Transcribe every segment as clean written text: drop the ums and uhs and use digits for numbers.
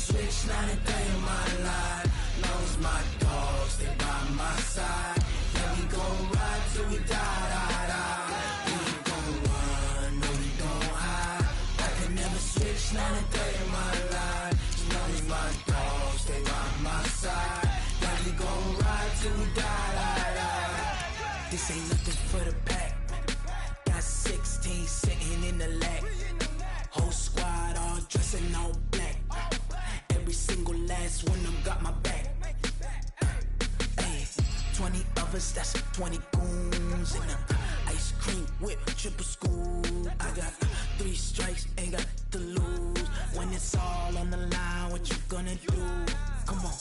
switch, not a day in my life. Long as my dogs, they by my side. Yeah, we gon' ride till we die, die, die. We ain't gon' run, no, we don't hide. I can never switch, not a day in my life. As long as my dogs, they by my side. Yeah, we gon' ride till we die, die, die. This ain't nothing for the pack. Got 16 sitting in the lag. Whole squad all dressing all black. Every single last one of them got my back. Hey, 20 of us, that's 20 goons in the ice cream whip, triple scoop. I got 3 strikes, ain't got to lose. When it's all on the line, what you gonna do? Come on,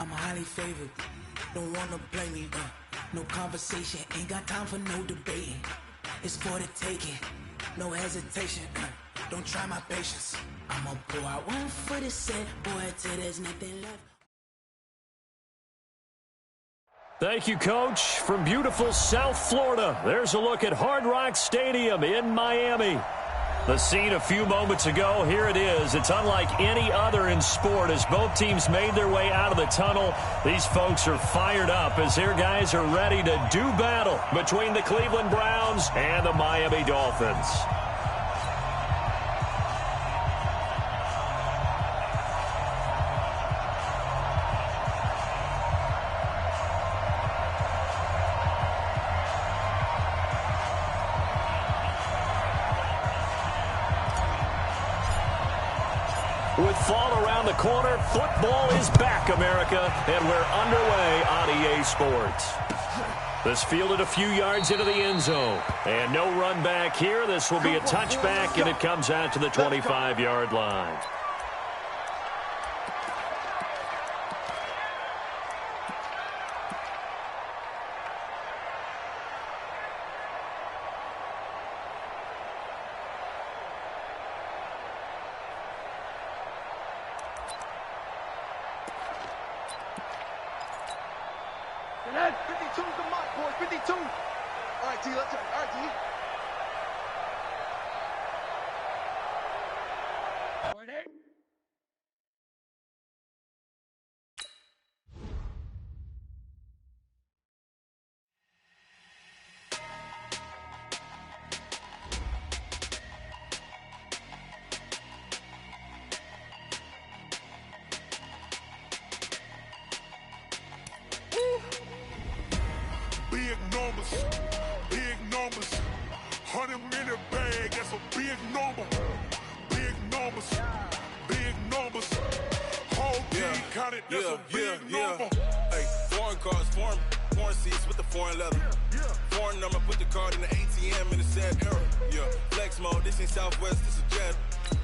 I'm highly favored. Don't wanna play me, no conversation, ain't got time for no debating. It's for the taking, no hesitation. Don't try my patience. I'ma pour out one for the set, boy, till there's nothing left. Thank you, Coach. From beautiful South Florida, there's a look at Hard Rock Stadium in Miami. The scene a few moments ago, here it is. It's unlike any other in sport as both teams made their way out of the tunnel. These folks are fired up as their guys are ready to do battle between the Cleveland Browns and the Miami Dolphins. With fall around the corner, football is back, America, and we're underway on EA Sports. This fielded a few yards into the end zone, and no run back here. This will be a touchback, and it comes out to the 25-yard line. And 52's the mark, boys. 52. All right, T. Let's go. All right, T. Big numbers, 100-minute bag, that's a big number. Big numbers, whole team counted, that's a big number. Hey, foreign cars, foreign seats with the foreign leather. Foreign number, put the card in the ATM in the sad era. Yeah, flex mode, this ain't Southwest, this a jet.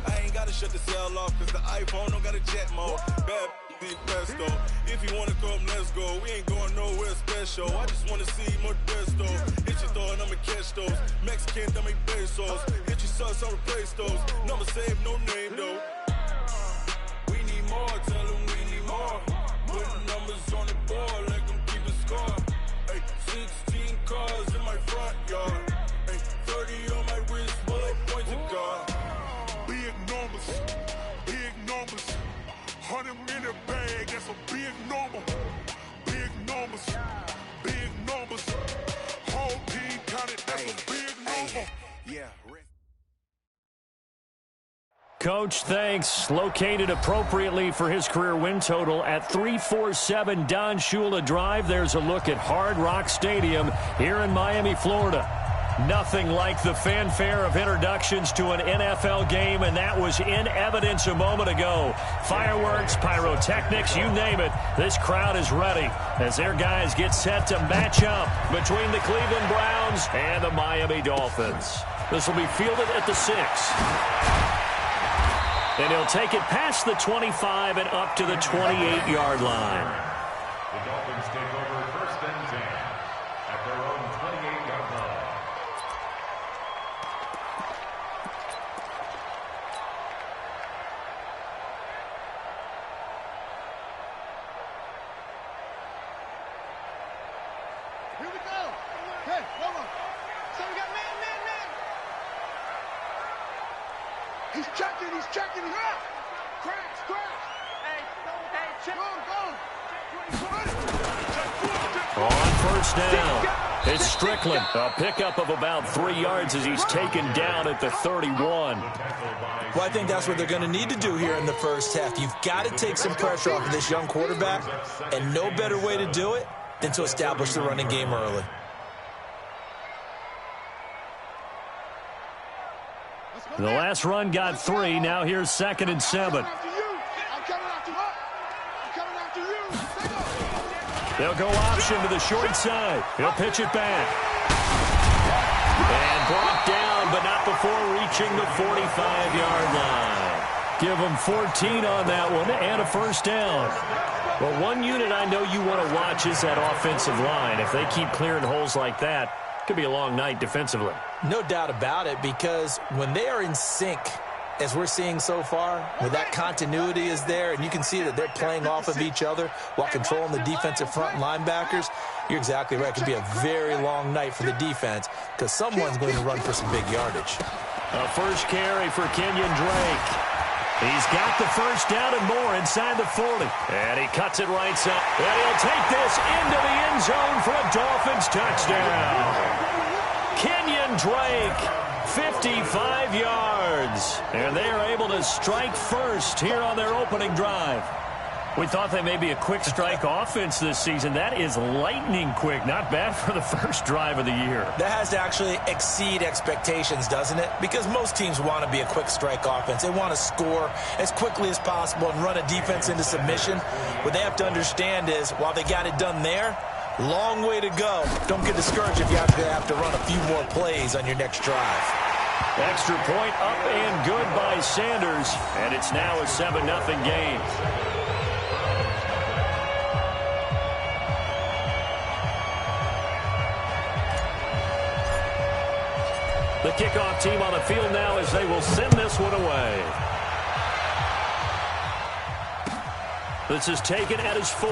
I ain't gotta shut the cell off, cause the iPhone don't got a jet mode. Bad pesto. If you wanna come, let's go. We ain't going nowhere special. I just wanna see more desto. Hit your throw and I'ma catch those. Mexican, I make pesos. Hit your sauce, I'll replace those. Number save, no name though. We need more, tell them we need more. Putting numbers on the board, let them keep a score. Hey, 16 cars in my front yard. Hey, 30 on my wrist, bullet points of God. Big numbers, 100-minute bag, that's a big number. Big numbers, whole team counted, that's a big number. Yeah. Coach, thanks. Located appropriately for his career win total at 347 Don Shula Drive. There's a look at Hard Rock Stadium here in Miami, Florida. Nothing like the fanfare of introductions to an NFL game, and that was in evidence a moment ago. Fireworks, pyrotechnics, you name it. This crowd is ready as their guys get set to match up between the Cleveland Browns and the Miami Dolphins. This will be fielded at the 6. And he'll take it past the 25 and up to the 28-yard line. The Dolphins take over first and 10 at their own 28-yard line. Here we go. Hey, come on. So we got man. He's checking. He's out. On first down, it's Strickland. A pickup of about 3 yards as he's taken down at the 31. Well, I think that's what they're going to need to do here in the first half. You've got to take some pressure off of this young quarterback, and no better way to do it than to establish the running game early. The last run got 3. Now here's 2nd and 7. They'll go option to the short side. He'll pitch it back. And brought down, but not before reaching the 45-yard line. Give them 14 on that one and a first down. Well, one unit I know you want to watch is that offensive line. If they keep clearing holes like that, it could be a long night defensively. No doubt about it, because when they are in sync, as we're seeing so far, where that continuity is there, and you can see that they're playing off of each other while controlling the defensive front linebackers, you're exactly right. It could be a very long night for the defense because someone's going to run for some big yardage. A first carry for Kenyon Drake. He's got the first down and more inside the 40. And he cuts it right side. And he'll take this into the end zone for a Dolphins touchdown. Kenyon Drake, 55 yards. And they are able to strike first here on their opening drive. We thought they may be a quick strike offense this season. That is lightning quick. Not bad for the first drive of the year. That has to actually exceed expectations, doesn't it? Because most teams want to be a quick strike offense. They want to score as quickly as possible and run a defense into submission. What they have to understand is, while they got it done there, long way to go. Don't get discouraged if you have to run a few more plays on your next drive. Extra point up and good by Sanders. And it's now a 7-0 game. The kickoff team on the field now as they will send this one away. This is taken at his 4.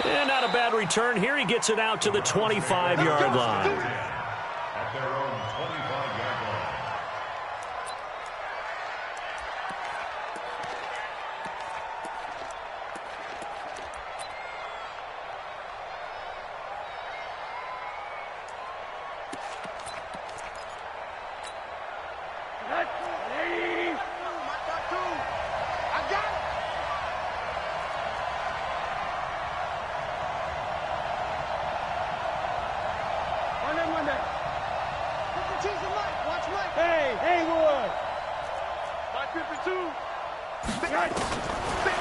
And not a bad return here. He gets it out to the 25-yard line. At their own 25-yard line.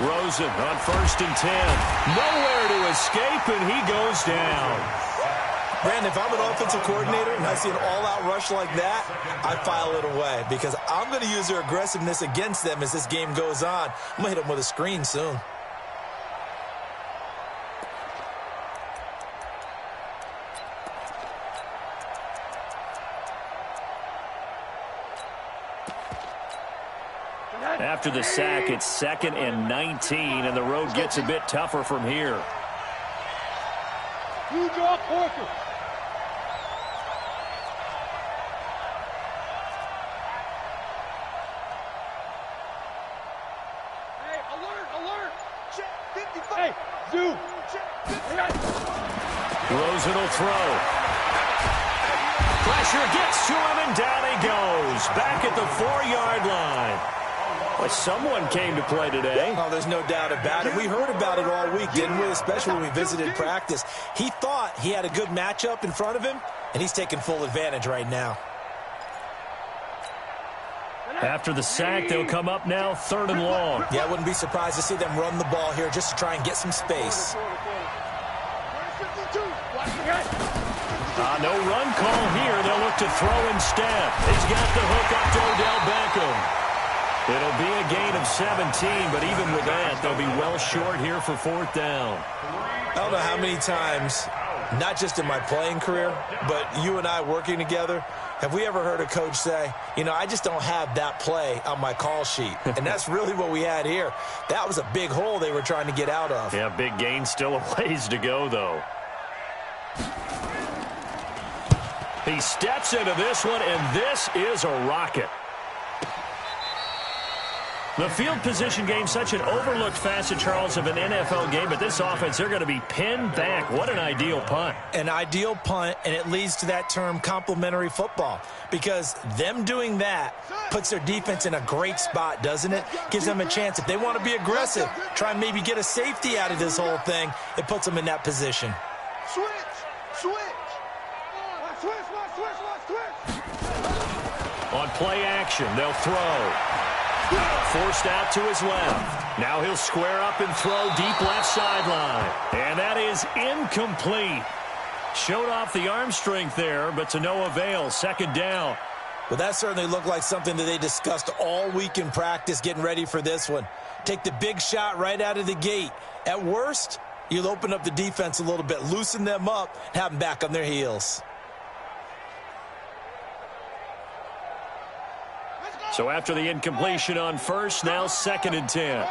Rosen on 1st and 10. Nowhere to escape, and he goes down. Brandon, if I'm an offensive coordinator and I see an all-out rush like that, I file it away because I'm going to use their aggressiveness against them as this game goes on. I'm going to hit them with a screen soon. After the sack, it's 2nd and 19, and the road gets a bit tougher from here. You draw Porter. Hey, alert! Check 55. Hey, Zoo. Check. Rosen will throw. Pressure gets to him, and down he goes. Back at the 4-yard line. Well, someone came to play today. Oh, there's no doubt about it. We heard about it all week, didn't we? Especially when we visited practice. He thought he had a good matchup in front of him, and he's taking full advantage right now. After the sack, they'll come up now 3rd and long. Yeah, I wouldn't be surprised to see them run the ball here just to try and get some space. No run call here. They'll look to throw instead. He's got the hook up to Odell Beckham. It'll be a gain of 17, but even with that, they'll be well short here for 4th down. I don't know how many times, not just in my playing career, but you and I working together, have we ever heard a coach say, you know, I just don't have that play on my call sheet. And that's really what we had here. That was a big hole they were trying to get out of. Yeah, big gain, still a ways to go, though. He steps into this one, and this is a rocket. The field position game, such an overlooked facet, Charles, of an NFL game, but this offense, they're going to be pinned back. What an ideal punt. An ideal punt, and it leads to that term complementary football, because them doing that puts their defense in a great spot, doesn't it? Gives them a chance. If they want to be aggressive, try and maybe get a safety out of this whole thing, it puts them in that position. Switch. On play action, they'll throw. Forced out to his left. Now he'll square up and throw deep left sideline. And that is incomplete. Showed off the arm strength there, but to no avail. Second down. Well, that certainly looked like something that they discussed all week in practice getting ready for this one. Take the big shot right out of the gate. At worst, you'll open up the defense a little bit, loosen them up, and have them back on their heels. So after the incompletion on first, now 2nd and 10.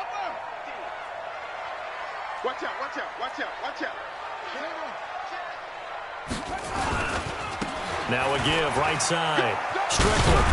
Watch out. Now a give, right side. Strickland.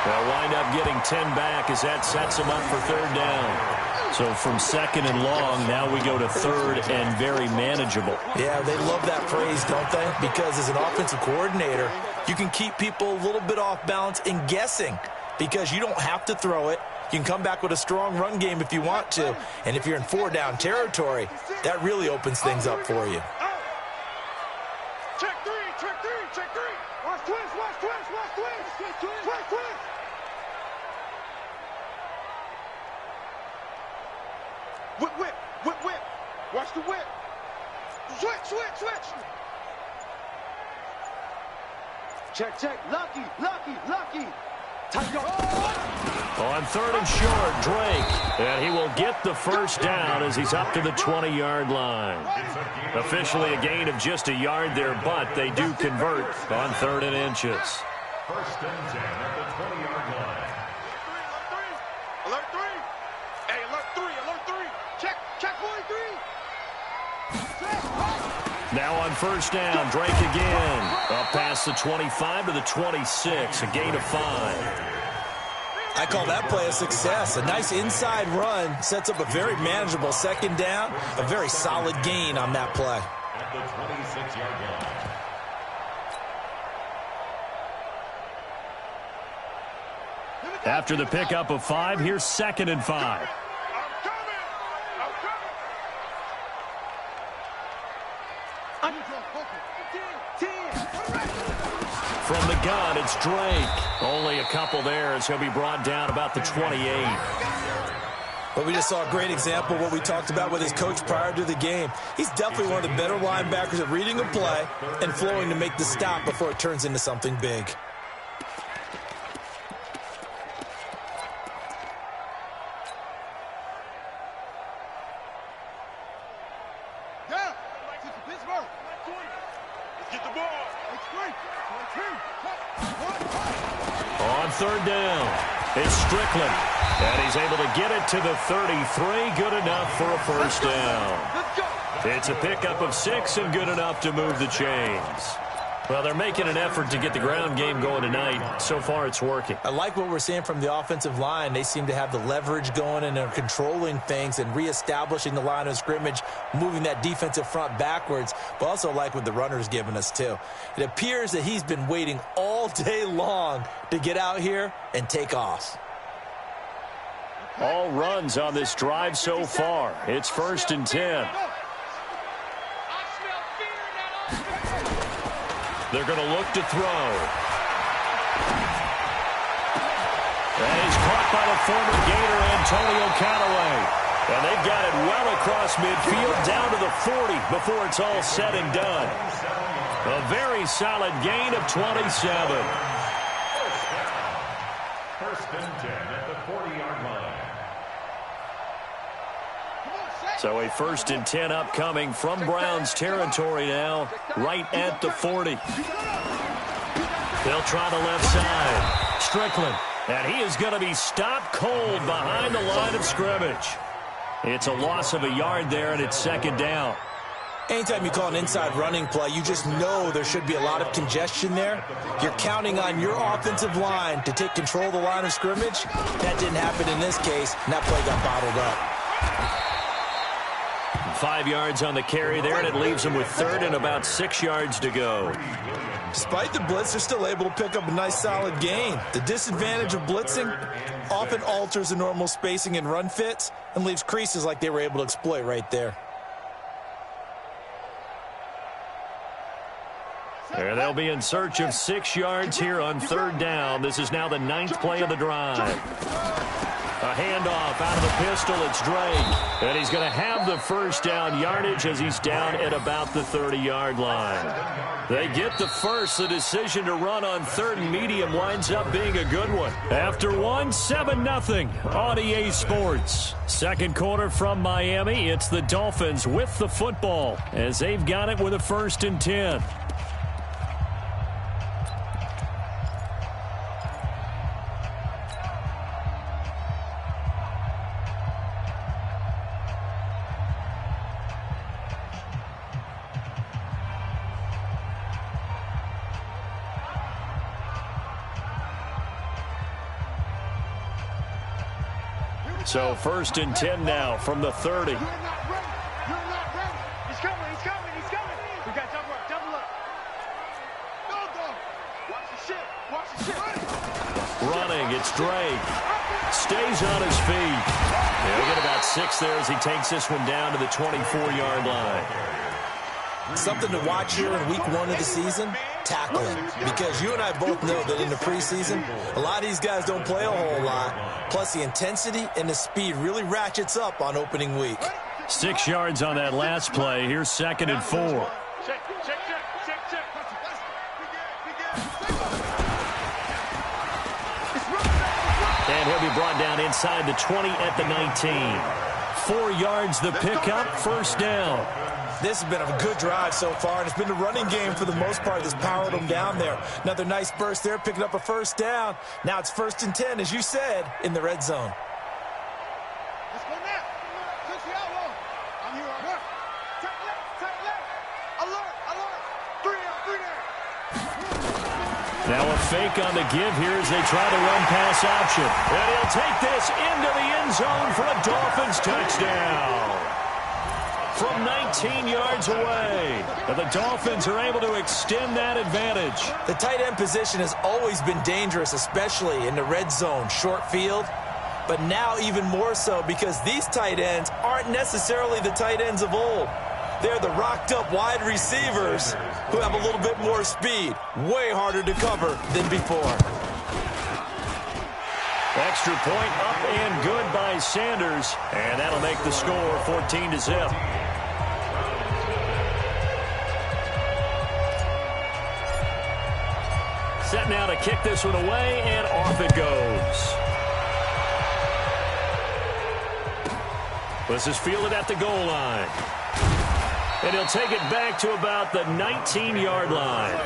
They'll wind up getting 10 back as that sets them up for 3rd down. So from 2nd and long, now we go to 3rd and very manageable. Yeah, they love that phrase, don't they? Because as an offensive coordinator, you can keep people a little bit off balance and guessing because you don't have to throw it. You can come back with a strong run game if you want to. And if you're in 4-down territory, that really opens things up for you. Check three. Watch twist. Whip. Watch the whip. Switch. Check. Lucky. On 3rd and short, Drake. And he will get the first down as he's up to the 20-yard line. Officially a gain of just a yard there, but they do convert on 3rd and inches. 1st and 10 at the 20-yard line. Alert 3. Hey, alert 3. Check point 3. Now on 1st down, Drake again. Up past the 25 to the 26, a gain of 5. I call that play a success. A nice inside run sets up a very manageable 2nd down, a very solid gain on that play. At the 26-yard line. After the pickup of 5, here's 2nd and 5. From the gun, it's Drake. Only a couple there as he'll be brought down about the 28. But we just saw a great example of what we talked about with his coach prior to the game. He's definitely one of the better linebackers at reading a play and flowing to make the stop before it turns into something big. On 3rd down, it's Strickland. And he's able to get it to the 33. Good enough for a first down. It's a pickup of 6 and good enough to move the chains. Well, they're making an effort to get the ground game going tonight. So far, it's working. I like what we're seeing from the offensive line. They seem to have the leverage going and are controlling things and reestablishing the line of scrimmage, moving that defensive front backwards, but also like what the runner's giving us, too. It appears that he's been waiting all day long to get out here and take off. All runs on this drive so far. It's 1st and 10. They're going to look to throw. And he's caught by the former Gator, Antonio Callaway. And they've got it well across midfield, down to the 40 before it's all said and done. A very solid gain of 27. First and 10 at the 40-yard line. So a 1st and 10 upcoming from Browns territory now, right at the 40. They'll try the left side. Strickland, and he is going to be stopped cold behind the line of scrimmage. It's a loss of a yard there, and it's 2nd down. Anytime you call an inside running play, you just know there should be a lot of congestion there. You're counting on your offensive line to take control of the line of scrimmage. That didn't happen in this case, and that play got bottled up. 5 yards on the carry there, and it leaves them with third and about 6 yards to go. Despite the blitz, they're still able to pick up a nice solid gain. The disadvantage of blitzing often alters the normal spacing and run fits and leaves creases like they were able to exploit right there. There they'll be in search of 6 yards here on third down. This is now the 9th play of the drive. A handoff out of the pistol. It's Drake. And he's going to have the first down yardage as he's down at about the 30-yard line. They get the first. The decision to run on third and medium winds up being a good one. After one, 7-0 on EA Sports. Second quarter from Miami. It's the Dolphins with the football as they've got it with a 1st and 10. So 1st and 10 now from the 30. You're not ready. You're not ready. He's coming. He's coming. He's coming. We got double up. Double up. Go. Watch the shit. Watch the shit. Running. It's Drake. Stays on his feet. He'll get about 6 there as he takes this one down to the 24-yard line. Something to watch here in week 1 of the season, tackling. Because you and I both know that in the preseason, a lot of these guys don't play a whole lot. Plus, the intensity and the speed really ratchets up on opening week. 6 yards on that last play. Here's 2nd and 4. Check. And he'll be brought down inside the 20 at the 19. 4 yards the pickup, 1st down. This has been a good drive so far, and it's been the running game for the most part that's powered them down there. Another nice burst there, picking up a 1st down. Now it's 1st and 10, as you said, in the red zone. Let's go now. Touch the outlaw. I'm here. Tight left. Alert. 3 there. Now a fake on the give here as they try to run pass option. And he'll take this into the end zone for a Dolphins touchdown. From 19 yards away. And the Dolphins are able to extend that advantage. The tight end position has always been dangerous, especially in the red zone, short field. But now even more so because these tight ends aren't necessarily the tight ends of old. They're the rocked-up wide receivers who have a little bit more speed. Way harder to cover than before. Extra point up and good by Sanders. And that'll make the score 14-0. Set now to kick this one away, and off it goes. This is fielded at the goal line. And he'll take it back to about the 19-yard line.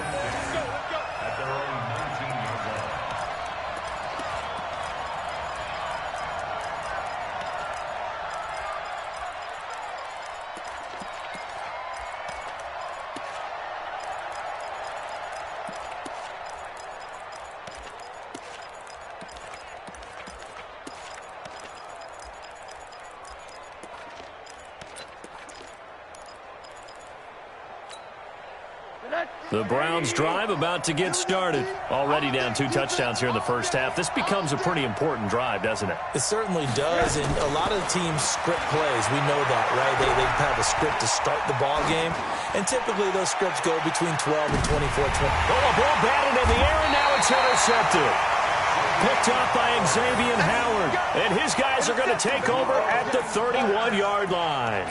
The Browns drive about to get started. Already down 2 touchdowns here in the first half. This becomes a pretty important drive, doesn't it? It certainly does, and a lot of the teams script plays. We know that, right? They have a script to start the ball game, and typically those scripts go between 12 and 24. Oh, a ball batted in the air, and now it's intercepted. Picked up by Xavier Howard, and his guys are going to take over at the 31-yard line.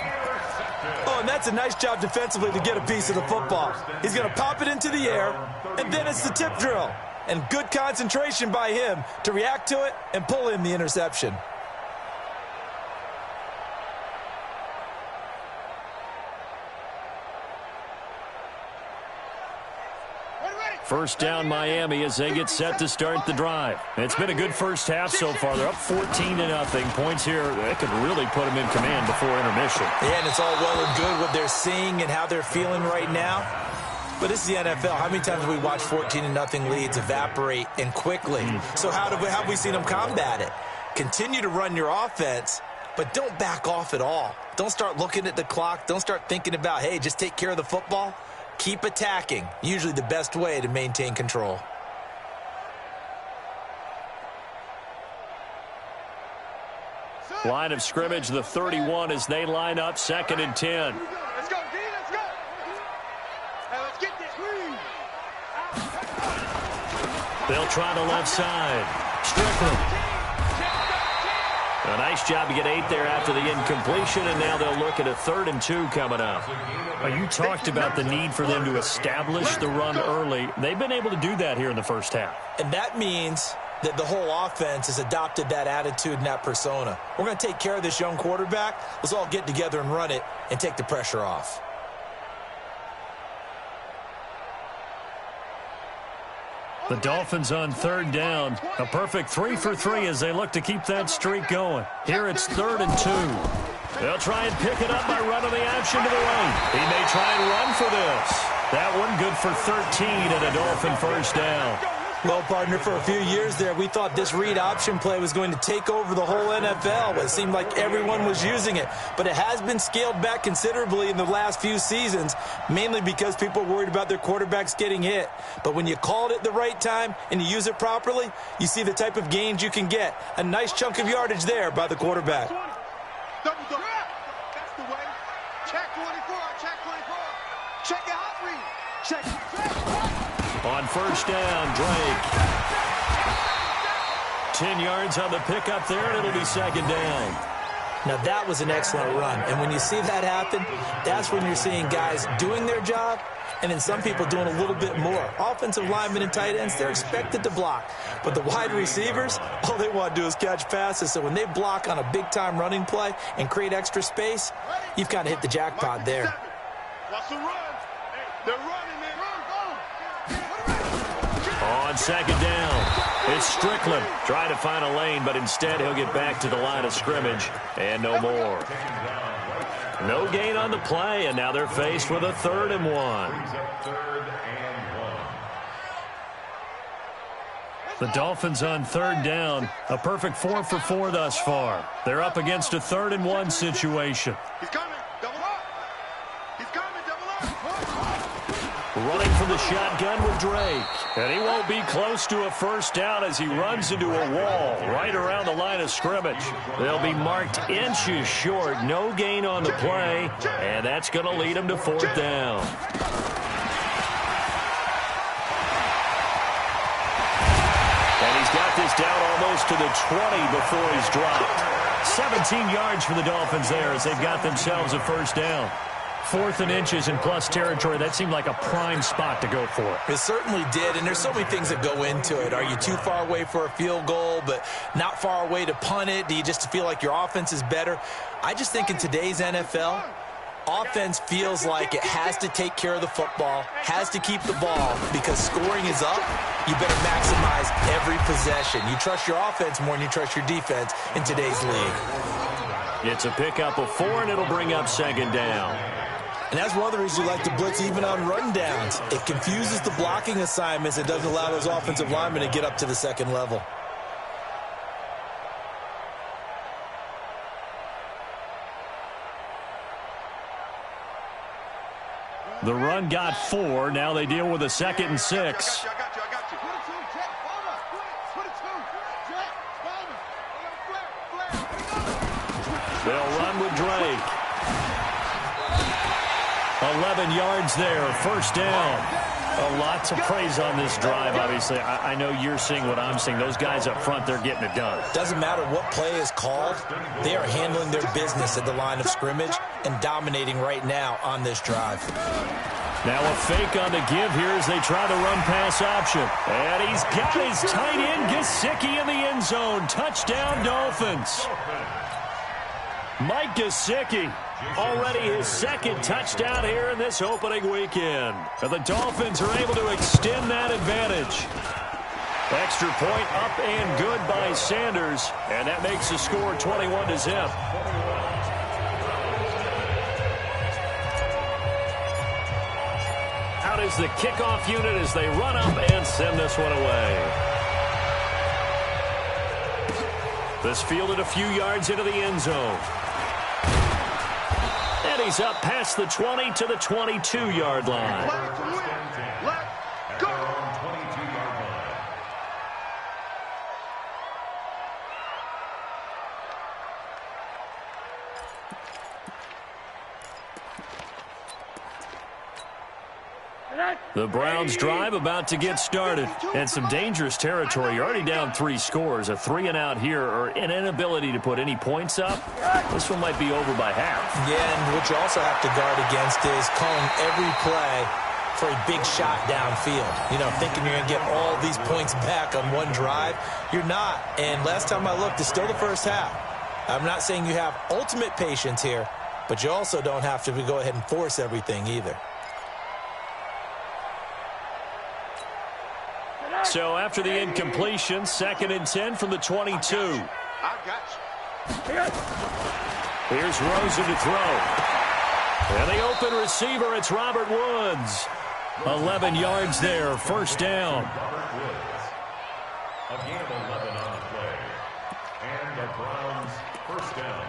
Oh, and that's a nice job defensively to get a piece of the football. He's going to pop it into the air, and then it's the tip drill. And good concentration by him to react to it and pull in the interception. Ready. First down Miami as they get set to start the drive. It's been a good first half so far. They're up 14-0. Points here, they could really put them in command before intermission. Yeah, and it's all well and good what they're seeing and how they're feeling right now. But this is the NFL. How many times have we watched 14-0 leads evaporate and quickly? So how have we seen them combat it? Continue to run your offense, but don't back off at all. Don't start looking at the clock. Don't start thinking about, hey, just take care of the football. Keep attacking. Usually the best way to maintain control. Line of scrimmage, the 31 as they line up, 2nd and 10. Let's go, D, let's go. Hey, let's get this. They'll try the left side. Strickland. A nice job to get 8 there after the incompletion, and now they'll look at a 3rd and 2 coming up. You talked about the need for them to establish the run early. They've been able to do that here in the first half. And that means that the whole offense has adopted that attitude and that persona. We're going to take care of this young quarterback. Let's all get together and run it and take the pressure off. The Dolphins on 3rd down. A perfect 3 for 3 as they look to keep that streak going. Here it's 3rd and 2. They'll try and pick it up by running the option to the right. He may try and run for this. That one good for 13 and a Dolphin first down. Well, partner, for a few years there, we thought this read option play was going to take over the whole NFL. It seemed like everyone was using it. But it has been scaled back considerably in the last few seasons, mainly because people are worried about their quarterbacks getting hit. But when you call it at the right time and you use it properly, you see the type of gains you can get. A nice chunk of yardage there by the quarterback. Double. That's the way. Check 24. Check 24. Check your hot read. Check. On first down, Drake. 10 yards on the pickup there, and it'll be 2nd down. Now, that was an excellent run. And when you see that happen, that's when you're seeing guys doing their job and then some people doing a little bit more. Offensive linemen and tight ends, they're expected to block. But the wide receivers, all they want to do is catch passes. So when they block on a big-time running play and create extra space, you've kind of hit the jackpot there. Watch the run. They're running, man. On 2nd down, it's Strickland. Trying to find a lane, but instead he'll get back to the line of scrimmage. And no more. No gain on the play, and now they're faced with a 3rd and 1. The Dolphins on 3rd down. A perfect 4 for 4 thus far. They're up against a 3rd and 1 situation. He's coming. Double up. He's coming. Double up. Running from the shotgun with Drake. And he won't be close to a first down as he runs into a wall right around the line of scrimmage. They'll be marked inches short. No gain on the play. And that's going to lead him to 4th down. And he's got this down almost to the 20 before he's dropped. 17 yards for the Dolphins there as they've got themselves a first down. 4th and inches in plus territory. That seemed like a prime spot to go for. It certainly did, and there's so many things that go into it. Are you too far away for a field goal, but not far away to punt it? Do you just feel like your offense is better? I just think in today's NFL, offense feels like it has to take care of the football, has to keep the ball, because scoring is up. You better maximize every possession. You trust your offense more than you trust your defense in today's league. It's a pickup of 4, and it'll bring up 2nd down. And that's one of the reasons you like to blitz even on rundowns. It confuses the blocking assignments. It doesn't allow those offensive linemen to get up to the 2nd level. The run got 4. Now they deal with a 2nd and 6. I got you. 22, They'll run with Drake. 11 yards there, first down. A lot to praise on this drive, obviously. I know you're seeing what I'm seeing. Those guys up front, they're getting it done. Doesn't matter what play is called. They are handling their business at the line of scrimmage and dominating right now on this drive. Now a fake on the give here as they try the run-pass option. And he's got his tight end, Gesicki, in the end zone. Touchdown, Dolphins. Mike Gesicki Already his second touchdown here in this opening weekend. And the Dolphins are able to extend that advantage. Extra point up and good by Sanders. And that makes the score 21-0. Out is the kickoff unit as they run up and send this one away. This fielded a few yards into the end zone. And he's up past the 20 to the 22-yard line. Let's go. The Browns drive about to get started. And some dangerous territory. You're already down 3 scores. A 3-and-out here or an inability to put any points up. This one might be over by half. Yeah, and what you also have to guard against is calling every play for a big shot downfield. You know, thinking you're going to get all these points back on one drive. You're not. And last time I looked, it's still the first half. I'm not saying you have ultimate patience here, but you also don't have to go ahead and force everything either. So after the incompletion, 2nd and 10 from the 22. I got you. Here's Rosen to throw. And the open receiver, it's Robert Woods. 11 yards there, first down. Robert Woods. A gain of 11 on the play. And the Browns first down.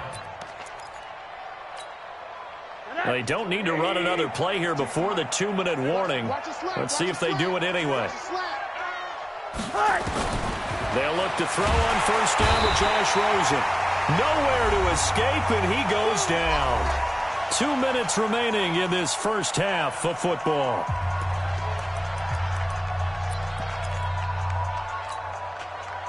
They don't need to run another play here before the 2-minute warning. Let's see if they do it anyway. They'll look to throw on first down to Josh Rosen. Nowhere to escape, and he goes down. 2 minutes remaining in this first half of football.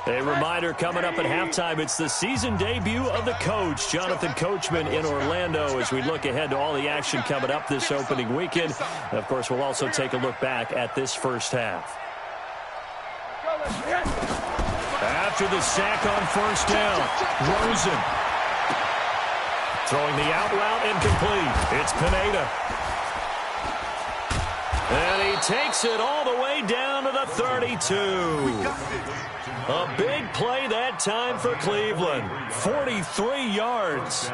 A reminder coming up at halftime, it's the season debut of the coach, Jonathan Coachman in Orlando, as we look ahead to all the action coming up this opening weekend. And of course, we'll also take a look back at this first half. After the sack on first down, Rosen. Throwing the out route incomplete. It's Pineda. And he takes it all the way down to the 32. A big play that time for Cleveland. 43 yards.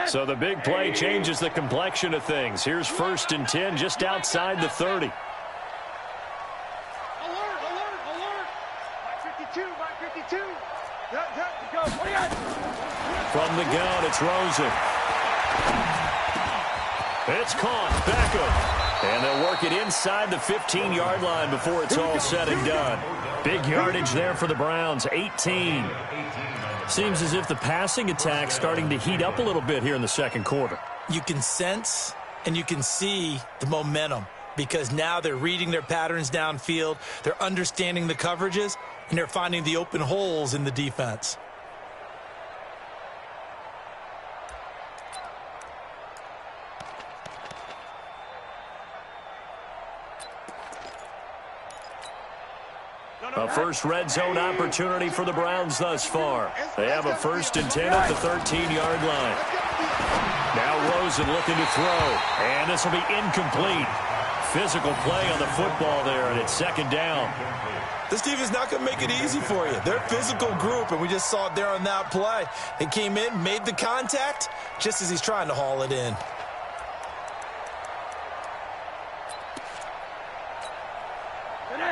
So the big play changes the complexion of things. Here's 1st and 10 just outside the 30. Alert, alert, alert. 52, 52. Go. From the gun, it's Rosen. It's caught. Beckham. And they'll work it inside the 15-yard line before it's all said and done. Big yardage there for the Browns, 18. Seems as if the passing attack's starting to heat up a little bit here in the second quarter. You can sense and you can see the momentum because now they're reading their patterns downfield, they're understanding the coverages, and they're finding the open holes in the defense. A first red zone opportunity for the Browns thus far. They have a 1st and 10 at the 13-yard line. Now Rosen looking to throw, and this will be incomplete. Physical play on the football there, and it's 2nd down. This team is not going to make it easy for you. They're a physical group, and we just saw it there on that play. They came in, made the contact, just as he's trying to haul it in.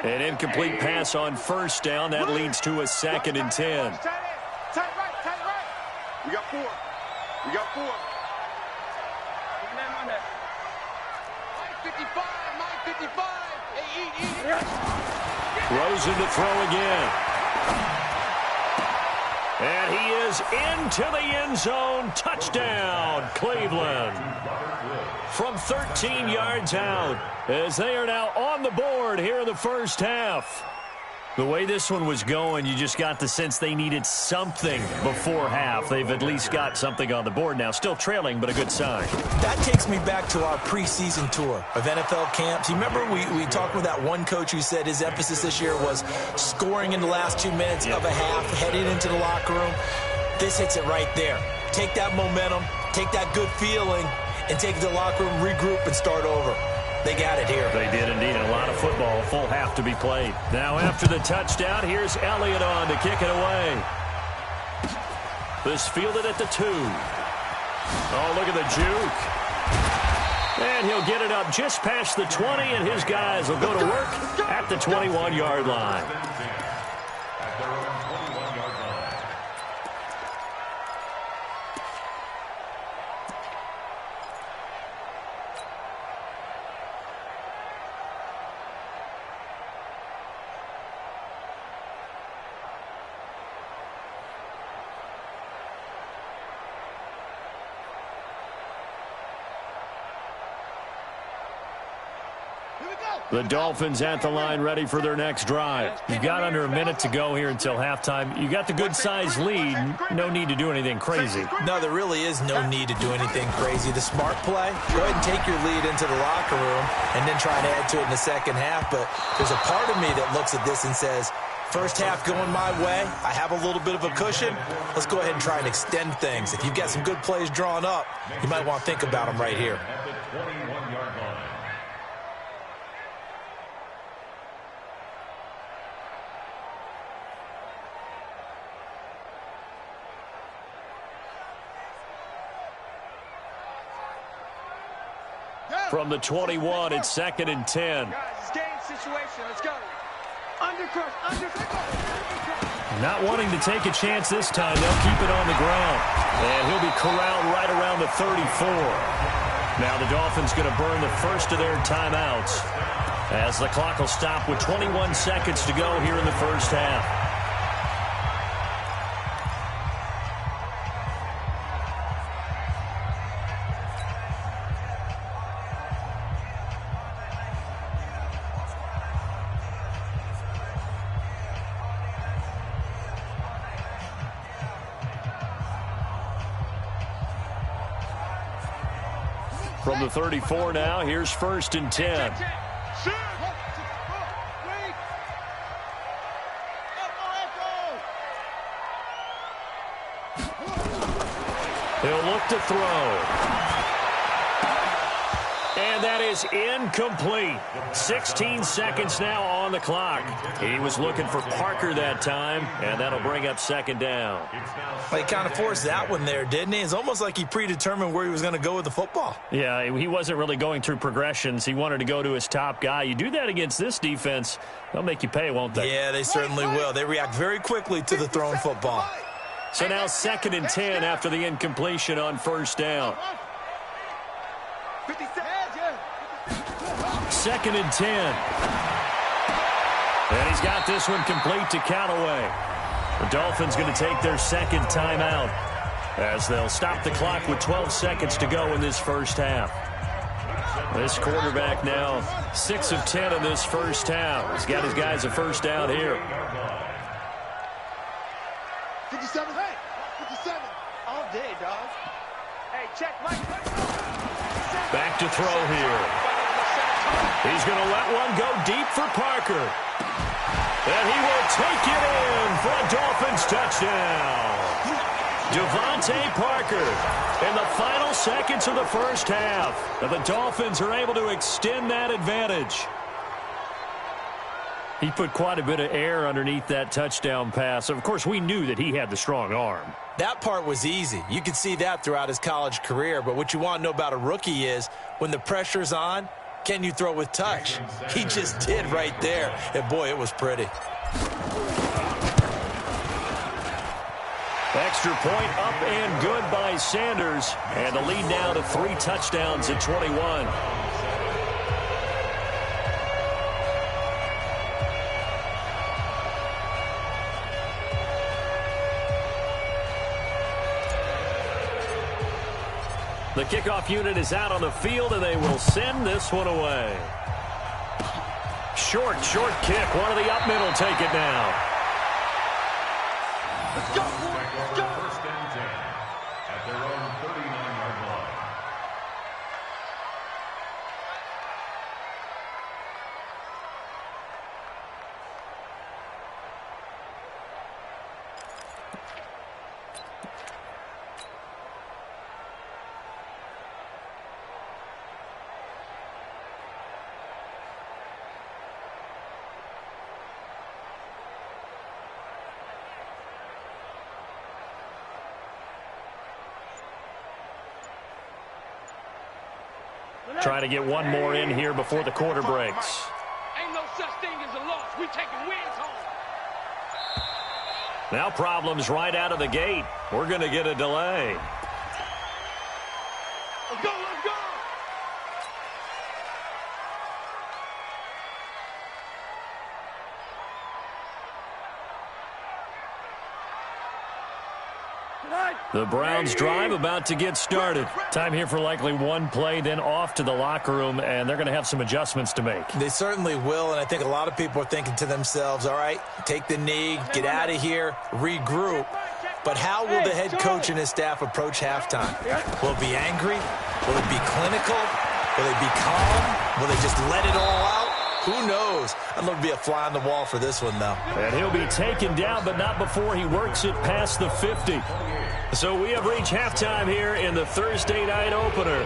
An incomplete pass on first down. That leads to a 2nd and 10. Tight right. We got 4. We got 4. 55. Hey, eat. Rosen to throw again. And he is into the end zone. Touchdown, Cleveland. From 13 yards out, as they are now on the board here in the first half. The way this one was going, you just got the sense they needed something before half. They've at least got something on the board now. Still trailing, but a good sign. That takes me back to our preseason tour of NFL camps. You remember we talked with that one coach who said his emphasis this year was scoring in the last 2 minutes of a half, heading into the locker room. This hits it right there. Take that momentum, take that good feeling, and take it to the locker room, regroup, and start over. They got it here. They did indeed. A lot of football, full half to be played. Now after the touchdown, here's Elliott on to kick it away. This fielded at the 2. Oh, look at the juke. And he'll get it up just past the 20, and his guys will go to work at the 21-yard line. The Dolphins at the line ready for their next drive. You've got under a minute to go here until halftime. You got the good-sized lead. No need to do anything crazy. No, there really is no need to do anything crazy. The smart play, go ahead and take your lead into the locker room and then try to add to it in the second half. But there's a part of me that looks at this and says, first half going my way, I have a little bit of a cushion. Let's go ahead and try and extend things. If you've got some good plays drawn up, you might want to think about them right here. At the 21-yard line. From the 21, it's 2nd and 10. Guys, it's game situation. Let's go. Undercrush, undercrush. Not wanting to take a chance this time. They'll keep it on the ground. And he'll be corralled right around the 34. Now the Dolphins going to burn the first of their timeouts as the clock will stop with 21 seconds to go here in the first half. From the 34 now, here's 1st and 10. He'll look to throw. And that is incomplete. 16 seconds now on the clock. He was looking for Parker that time, and that'll bring up 2nd down. Well, he kind of forced that one there, didn't he? It's almost like he predetermined where he was going to go with the football. Yeah, he wasn't really going through progressions. He wanted to go to his top guy. You do that against this defense, they'll make you pay, won't they? Yeah, they certainly will. They react very quickly to the thrown football. So now 2nd and 10 after the incompletion on 1st down. 2nd and 10. And he's got this one complete to Callaway. The Dolphins going to take their 2nd timeout as they'll stop the clock with 12 seconds to go in this first half. This quarterback now 6 of 10 in this first half. He's got his guys a first down here. 57, hey, 57. All day, dog. Hey, check Mike. Back to throw here. He's going to let one go deep for Parker. And he will take it in for a Dolphins touchdown. Devontae Parker in the final seconds of the first half. And the Dolphins are able to extend that advantage. He put quite a bit of air underneath that touchdown pass. Of course, we knew that he had the strong arm. That part was easy. You could see that throughout his college career. But what you want to know about a rookie is when the pressure's on, can you throw with touch? He just did right there. And, boy, it was pretty. Extra point up and good by Sanders. And the lead now to 3 touchdowns at 21. The kickoff unit is out on the field, and they will send this one away. short kick. One of the up middle take it now. Let's go, boy. Let's go. First and 10 at their own 39-yard line. Trying to get one more in here before the quarter breaks. Ain't no such thing as a loss. We taking wins home. Now problems right out of the gate. We're going to get a delay. Let's go, let's go. The Browns drive about to get started. Time here for likely one play, then off to the locker room, and they're going to have some adjustments to make. They certainly will, and I think a lot of people are thinking to themselves, all right, take the knee, get out of here, regroup. But how will the head coach and his staff approach halftime? Will it be angry? Will it be clinical? Will they be calm? Will they just let it all out? Who knows? I'd love to be a fly on the wall for this one, though. And he'll be taken down, but not before he works it past the 50. So we have reached halftime here in the Thursday night opener.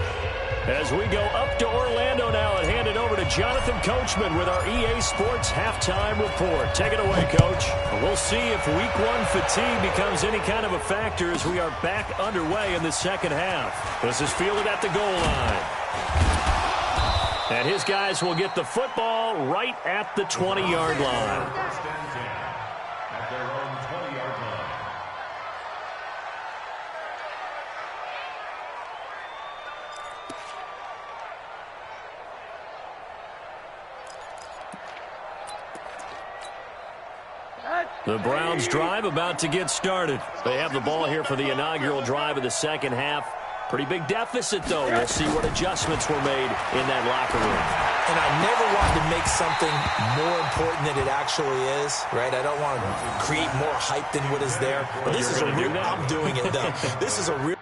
As we go up to Orlando now and hand it over to Jonathan Coachman with our EA Sports halftime report. Take it away, Coach. We'll see if week one fatigue becomes any kind of a factor as we are back underway in the second half. This is fielded at the goal line. And his guys will get the football right at the 20-yard line. First and 10 at their own 20-yard line. The Browns drive about to get started. They have the ball here for the inaugural drive of the second half. Pretty big deficit, though. We'll see what adjustments were made in that locker room. And I never wanted to make something more important than it actually is, right? I don't want to create more hype than what is there. But this is a real, I'm doing it, though. This is a real.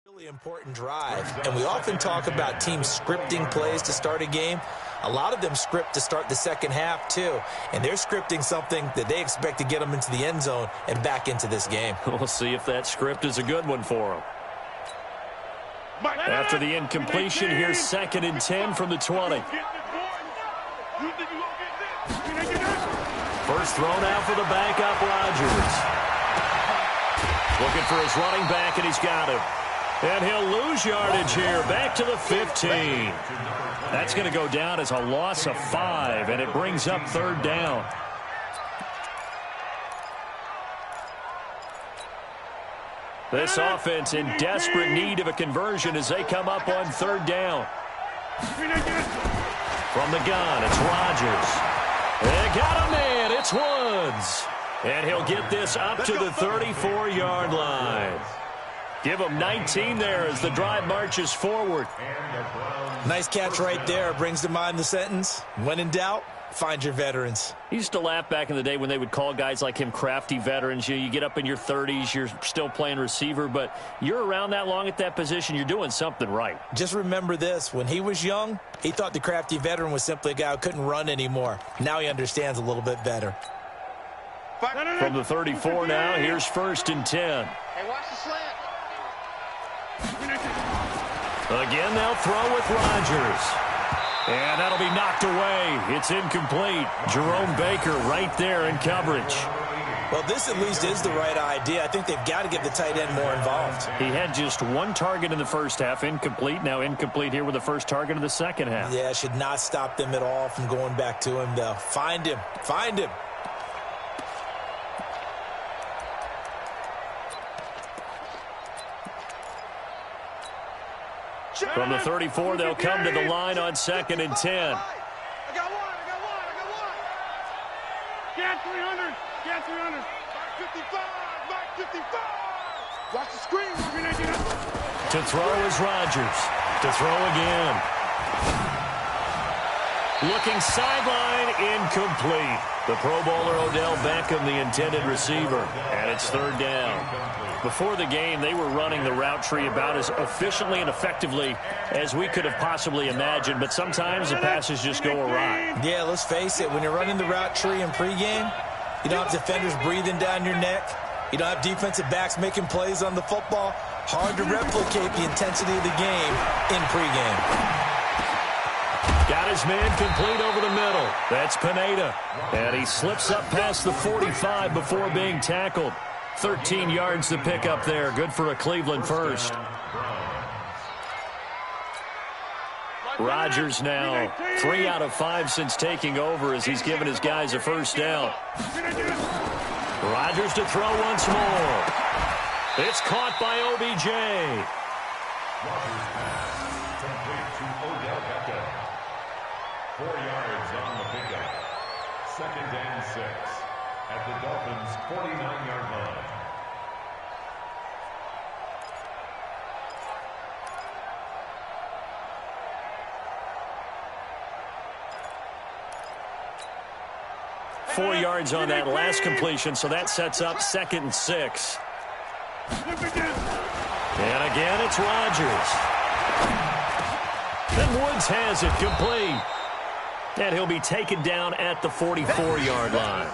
Really important drive, and we often talk about teams scripting plays to start a game. A lot of them script to start the second half too, and they're scripting something that they expect to get them into the end zone and back into this game. We'll see if that script is a good one for them. After the incompletion, here's 2nd and 10 from the 20. First thrown out for the backup, Rodgers. Looking for his running back, and he's got him. And he'll lose yardage here, back to the 15. That's going to go down as a loss of 5, and it brings up 3rd down. This offense in desperate need of a conversion as they come up on 3rd down. From the gun, it's Rodgers. They got a man, it's Woods. And he'll get this up to the 34-yard line. Give him 19 there as the drive marches forward. Nice catch right there. Brings to mind the sentence, when in doubt, find your veterans. He used to laugh back in the day when they would call guys like him crafty veterans. You get up in your 30s, you're still playing receiver, but you're around that long at that position, you're doing something right. Just remember this. When he was young, he thought the crafty veteran was simply a guy who couldn't run anymore. Now he understands a little bit better. From the 34 now, here's 1st and 10. Hey, watch the slant. Again, they'll throw with Rodgers. And that'll be knocked away. It's incomplete. Jerome Baker right there in coverage. Well, this at least is the right idea. I think they've got to get the tight end more involved. He had just 1 target in the first half, incomplete. Now incomplete here with the first target of the second half. Yeah, should not stop them at all from going back to him, though. Find him. Find him. From the 34, they'll come to the line on 2nd and 10. I got one. Get 300. Get 300. Mark 55. Watch the screen. To throw is Rodgers. To throw again. Looking sideline, incomplete. The Pro Bowler Odell Beckham, the intended receiver. And it's 3rd down. Before the game, they were running the route tree about as efficiently and effectively as we could have possibly imagined. But sometimes the passes just go awry. Yeah, let's face it. When you're running the route tree in pregame, you don't have defenders breathing down your neck. You don't have defensive backs making plays on the football. Hard to replicate the intensity of the game in pregame. Got his man complete over the middle. That's Pineda. And he slips up past the 45 before being tackled. 13 yards to pick up there. Good for a Cleveland first. Rodgers now 3 out of 5 since taking over as he's given his guys a first down. Rodgers to throw once more. It's caught by OBJ. Rodgers pass complete to Odell Beckham. 4 yards on the pickup. 2nd and 6 at the Dolphins' 49-yard line. Four yards on that last completion, so that sets up 2nd and 6. And again, it's Rodgers. Then Woods has it complete. And he'll be taken down at the 44-yard line.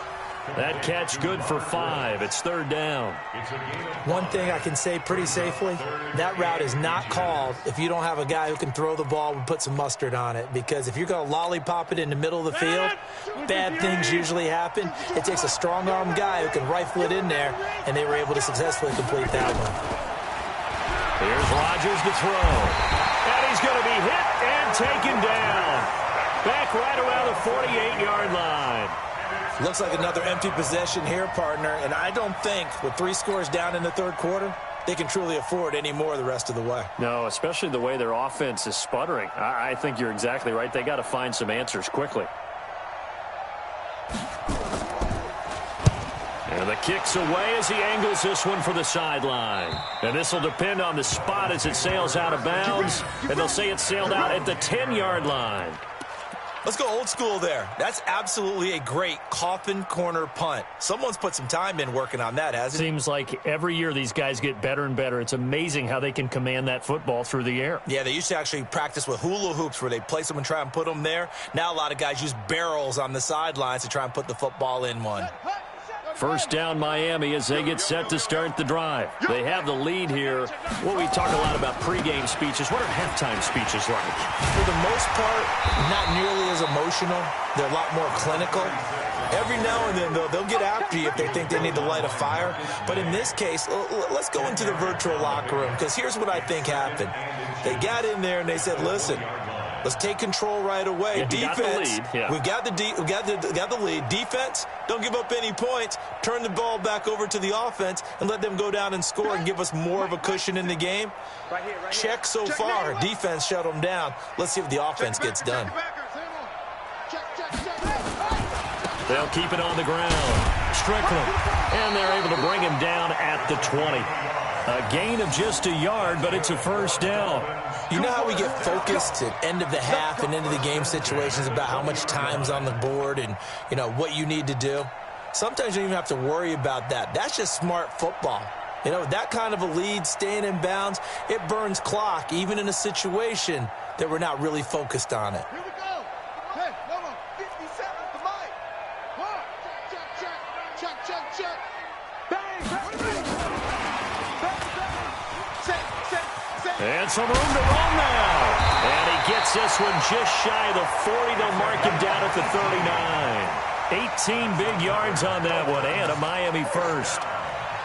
That catch good for 5. It's 3rd down. One thing I can say pretty safely, that route is not called if you don't have a guy who can throw the ball and put some mustard on it. Because if you're going to lollipop it in the middle of the field, bad things usually happen. It takes a strong-arm guy who can rifle it in there, and they were able to successfully complete that one. Here's Rodgers to throw. And he's going to be hit and taken down. Back right around the 48-yard line. Looks like another empty possession here, partner. And I don't think, with 3 scores down in the 3rd quarter, they can truly afford any more the rest of the way. No, especially the way their offense is sputtering. I think you're exactly right. They got to find some answers quickly. And the kick's away as he angles this one for the sideline. And this will depend on the spot as it sails out of bounds. And they'll say it sailed out at the 10-yard line. Let's go old school there. That's absolutely a great coffin corner punt. Someone's put some time in working on that, hasn't it? Seems like every year these guys get better and better. It's amazing how they can command that football through the air. Yeah, they used to actually practice with hula hoops where they place them and try and put them there. Now a lot of guys use barrels on the sidelines to try and put the football in one. First down Miami as they get set to start the drive. They have the lead here. Well, we talk a lot about pregame speeches. What are halftime speeches like? For the most part, not nearly as emotional. They're a lot more clinical. Every now and then, though, they'll get after you if they think they need to light a fire. But in this case, let's go into the virtual locker room, because here's what I think happened. They got in there and they said, listen, let's take control right away. Yeah, defense, we've got the lead. Defense, don't give up any points. Turn the ball back over to the offense and let them go down and score and give us more of a cushion in the game. Check so far. Defense shut them down. Let's see if the offense gets done. They'll keep it on the ground. Strickland. And they're able to bring him down at the 20. A gain of just a yard, but it's a first down. You know how we get focused at end of the half and into the game situations about how much time's on the board and, you know, what you need to do? Sometimes you don't even have to worry about that. That's just smart football. You know, that kind of a lead, staying in bounds, it burns clock, even in a situation that we're not really focused on it. Here we go. Hey, no, 50 seconds to Mike. Check. Bang. And some room to run now. And he gets this one just shy of the 40. They'll mark him down at the 39. 18 big yards on that one, and a Miami first.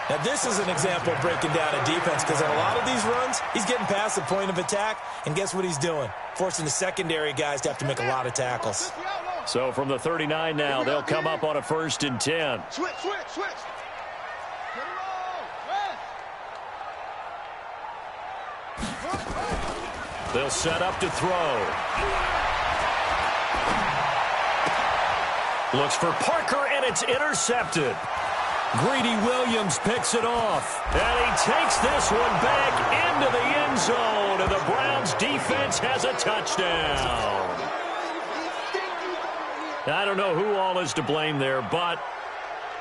Now, this is an example of breaking down a defense, because in a lot of these runs, he's getting past the point of attack, and guess what he's doing? Forcing the secondary guys to have to make a lot of tackles. So from the 39 now, they'll come up on a 1st and 10. Switch. They'll set up to throw. Looks for Parker, and it's intercepted. Greedy Williams picks it off, and he takes this one back into the end zone, and the Browns defense has a touchdown. I don't know who all is to blame there, but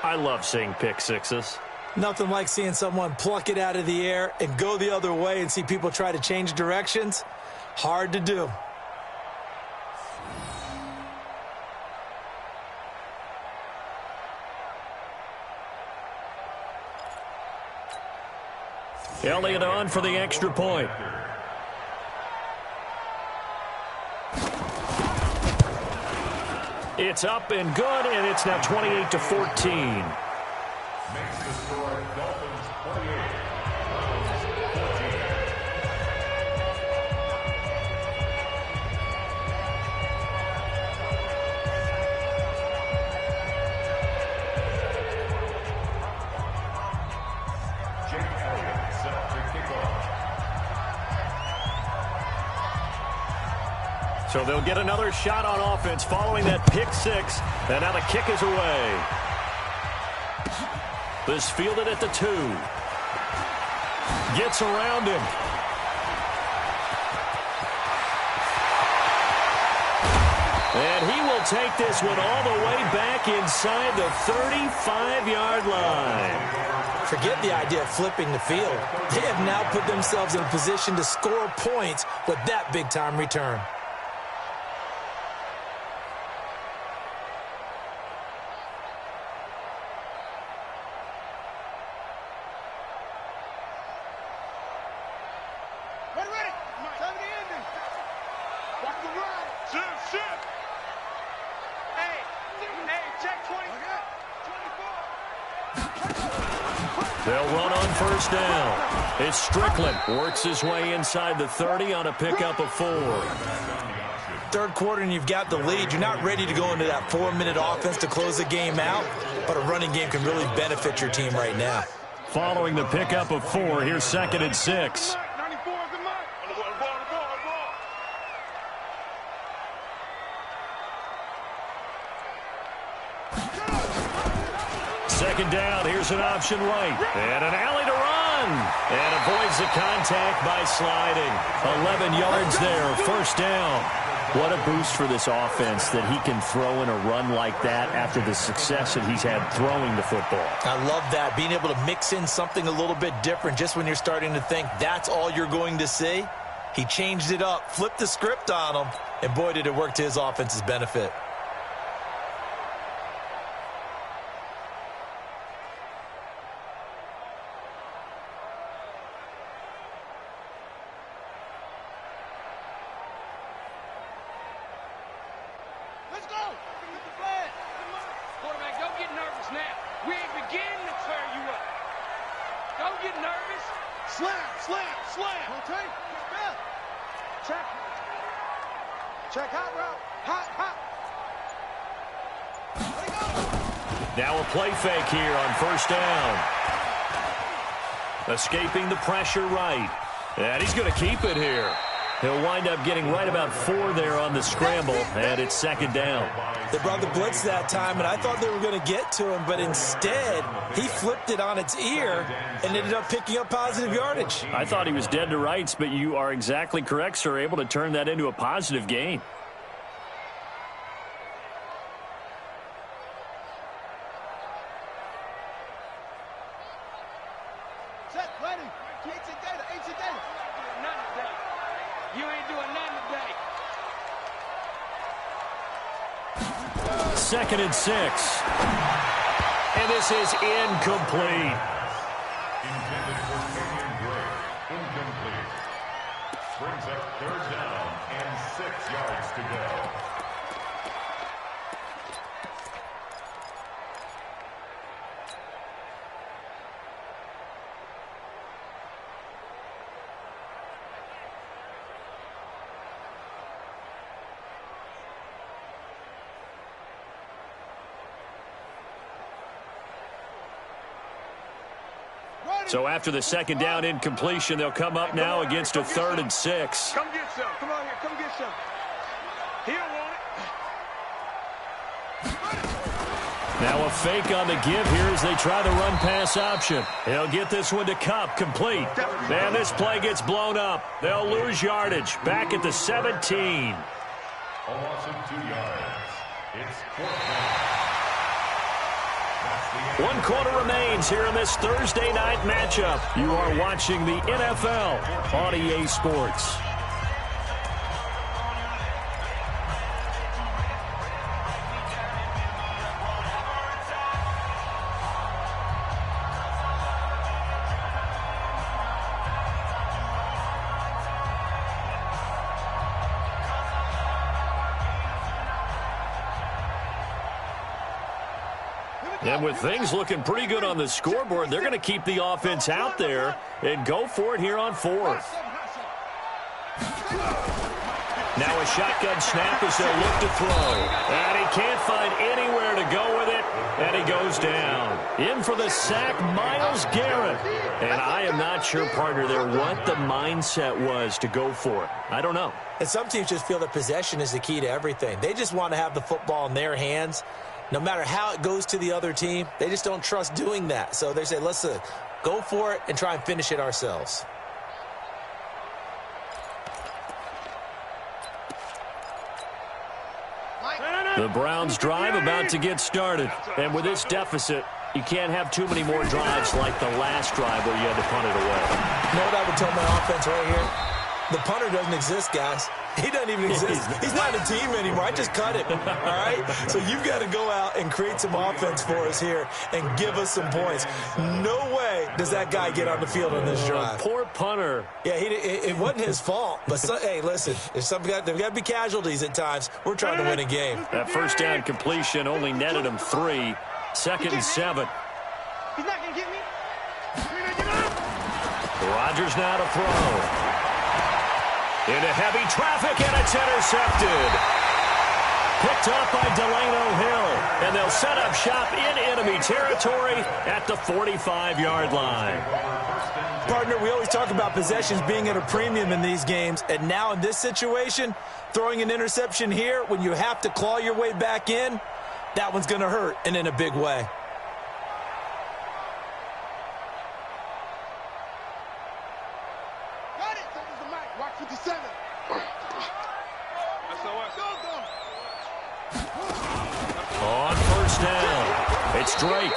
I love seeing pick sixes. Nothing like seeing someone pluck it out of the air and go the other way and see people try to change directions. Hard to do. Elliott on for the extra point. It's up and good, and it's now 28-14. Makes the score Dolphins 28, Browns 14. Jake Elliott set to kick off. So they'll get another shot on offense following that pick six, and now the kick is away. This fielded at the 2. Gets around him. And he will take this one all the way back inside the 35-yard line. Forget the idea of flipping the field. They have now put themselves in a position to score points with that big-time return. They'll run on first down. It's Strickland. Works his way inside the 30 on a pickup of 4. Third quarter and you've got the lead. You're not ready to go into that 4-minute offense to close the game out, but a running game can really benefit your team right now. Following the pickup of 4, here's 2nd and 6. Second down, here's an option right. And an alley to run. And avoids the contact by sliding. 11 yards there, first down. What a boost for this offense that he can throw in a run like that after the success that he's had throwing the football. I love that, being able to mix in something a little bit different just when you're starting to think that's all you're going to see. He changed it up, flipped the script on him, and boy, did it work to his offense's benefit. Now a play fake here on first down. Escaping the pressure right. And he's going to keep it here. He'll wind up getting right about 4 there on the scramble, and it's 2nd down. They brought the blitz that time, and I thought they were going to get to him, but instead, he flipped it on its ear and ended up picking up positive yardage. I thought he was dead to rights, but you are exactly correct, sir, able to turn that into a positive gain. Second and 6. And this is incomplete. Intended for Kenyon Gray. Incomplete. Brings up 3rd down and 6 yards to go. So after the second down incompletion, they'll come up now against a 3rd and 6. Come get some. Come on here. Come get some. He don't want it. Now a fake on the give here as they try the run-pass option. He'll get this one to Kupp, complete. And this play gets blown up. They'll lose yardage. Back at the 17. A loss of 2 yards. It's 4th down. 1 quarter remains here in this Thursday night matchup. You are watching the NFL on EA Sports. And with things looking pretty good on the scoreboard, they're going to keep the offense out there and go for it here on 4th. Now a shotgun snap as they'll look to throw. And he can't find anywhere to go with it, and he goes down. In for the sack, Myles Garrett. And I am not sure, partner, there what the mindset was to go for it. I don't know. And some teams just feel that possession is the key to everything. They just want to have the football in their hands. No matter how it goes to the other team, they just don't trust doing that. So they say, let's go for it and try and finish it ourselves. The Browns drive about to get started. And with this deficit, you can't have too many more drives like the last drive where you had to punt it away. You know what I would tell my offense right here? The punter doesn't exist, guys. He doesn't even exist. He's not a team anymore. I just cut him, all right? So you've got to go out and create some offense for us here and give us some points. No way does that guy get on the field on this drive. Poor punter. Yeah, it wasn't his fault. But, hey, listen, there's got to be casualties at times. We're trying to win a game. That first down completion only netted him 3. 2nd and 7. He's not going to get me. Rodgers now to throw. Into heavy traffic, and it's intercepted. Picked up by Delano Hill, and they'll set up shop in enemy territory at the 45-yard line. Partner, we always talk about possessions being at a premium in these games, and now in this situation, throwing an interception here when you have to claw your way back in, that one's going to hurt, and in a big way. On first down, it's Drake.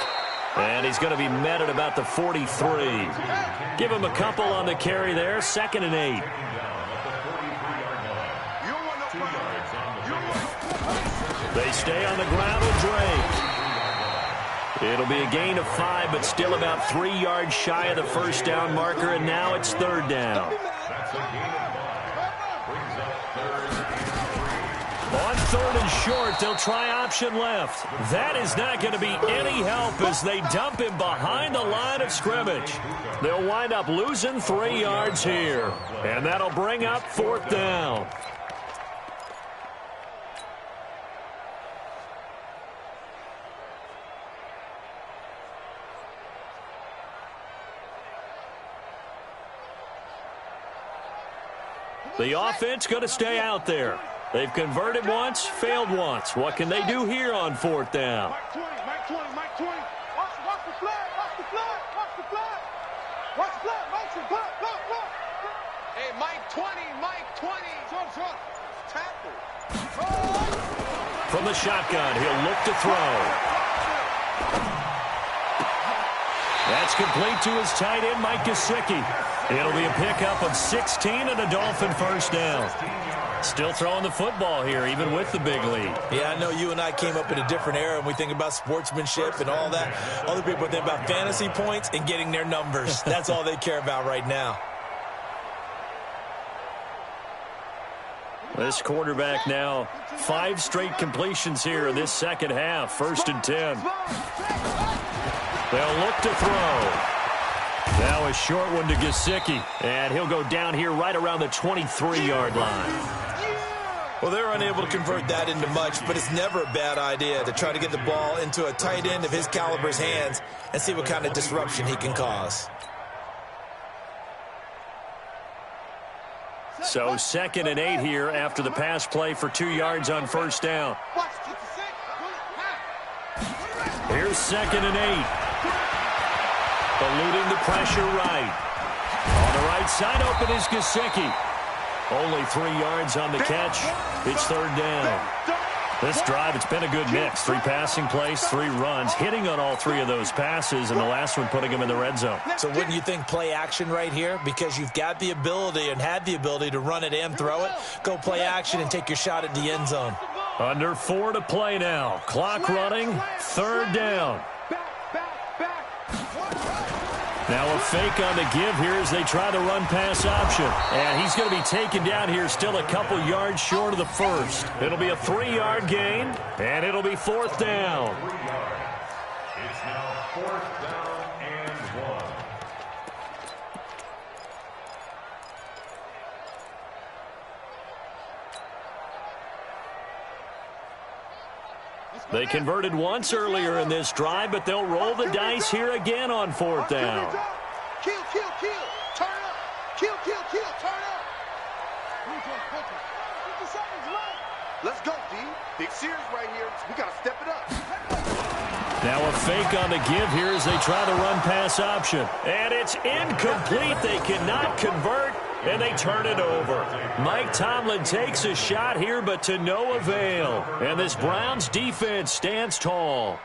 And he's going to be met at about the 43. Give him a couple on the carry there. 2nd and 8. They stay on the ground with Drake. It'll be a gain of 5, but still about 3 yards shy of the first down marker, and now it's 3rd down. On 3rd and short, they'll try option left. That is not going to be any help as they dump him behind the line of scrimmage. They'll wind up losing 3 yards here, and that'll bring up 4th down. The offense going to stay out there. They've converted once, failed once. What can they do here on 4th down? Mike 20, Mike 20, Mike 20. Watch the flag, watch the flag, watch the flag. Watch the flag, Mike, block. Hey, Mike 20, Mike 20. Short. Tackle. From the shotgun, he'll look to throw. That's complete to his tight end, Mike Gesicki. It'll be a pickup of 16 and a Dolphin first down. Still throwing the football here, even with the big lead. Yeah, I know you and I came up in a different era, and we think about sportsmanship and all that. Other people think about fantasy points and getting their numbers. That's all they care about right now. This quarterback now, 5 straight completions here in this second half. 1st and 10. They'll look to throw. Now a short one to Gesicki, and he'll go down here right around the 23-yard line. Well, they're unable to convert that into much, but it's never a bad idea to try to get the ball into a tight end of his caliber's hands and see what kind of disruption he can cause. So 2nd and 8 here after the pass play for 2 yards on first down. Here's 2nd and 8. Eluding the pressure right. On the right side, open is Gesicki. Only 3 yards on the catch. It's 3rd down. This drive, it's been a good mix. 3 passing plays, 3 runs, hitting on all 3 of those passes, and the last one putting him in the red zone. So wouldn't you think play action right here? Because you've got the ability and had the ability to run it and throw it. Go play action and take your shot at the end zone. Under 4 to play now. Clock running, 3rd down. Now a fake on the give here as they try the run-pass option. And he's going to be taken down here still a couple yards short of the first. It'll be a 3-yard gain, and it'll be 4th down. It's now 4th down and 1. They converted once earlier in this drive, but they'll roll the dice here again on 4th down. Kill, kill, kill. Turn up. Kill, kill, kill. Turn up. 50 seconds left. Let's go, D. Big series right here. We got to step it up. Now a fake on the give here as they try the run-pass option. And it's incomplete. They cannot convert, and they turn it over. Mike Tomlin takes a shot here, but to no avail. And this Browns defense stands tall.